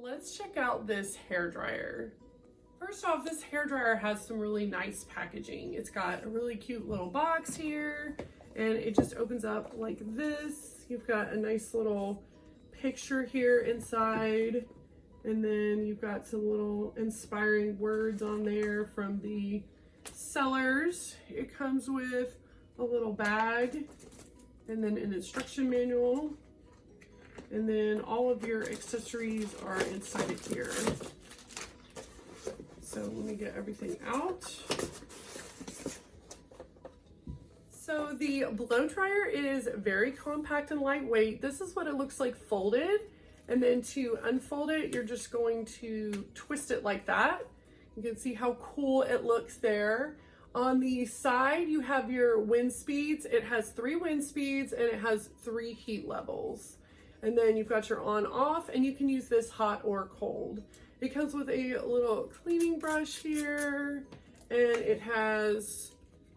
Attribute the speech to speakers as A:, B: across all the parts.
A: Let's check out this hair dryer. First off, this hair dryer has some really nice packaging. It's got a really cute little box here, and it just opens up like this. You've got a nice little picture here inside, and then you've got some little inspiring words on there from the sellers. It comes with a little bag and then an instruction manual, and then all of your accessories are inside of here. So let me get everything out. So the blow dryer is very compact and lightweight. This is what it looks like folded. And then to unfold it, you're just going to twist it like that. You can see how cool it looks there. On the side, you have your wind speeds. It has 3 wind speeds and it has 3 heat levels. And then you've got your on off, and you can use this hot or cold. It comes with a little cleaning brush here, and it has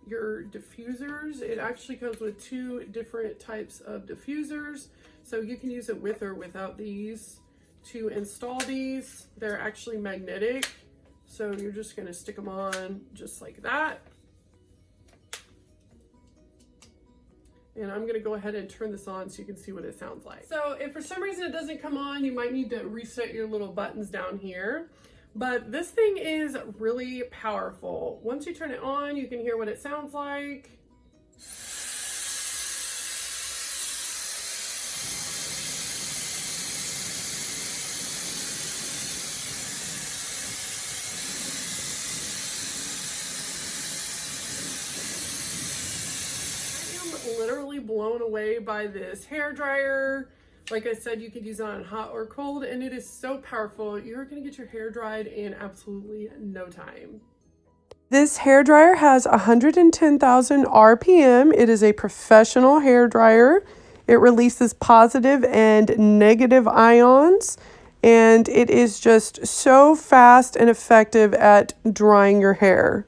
A: your diffusers. It actually comes with 2 different types of diffusers. So you can use it with or without these. To install these, they're actually magnetic. So you're just gonna stick them on just like that. And I'm gonna go ahead and turn this on so you can see what it sounds like. So if for some reason it doesn't come on, you might need to reset your little buttons down here. But this thing is really powerful. Once you turn it on, you can hear what it sounds like. Literally blown away by this hair dryer. Like I said, you could use it on hot or cold, and it is so powerful. You're gonna get your hair dried in absolutely no time. This hair dryer has 110,000 RPM. It is a professional hair dryer. It releases positive and negative ions, and it is just so fast and effective at drying your hair.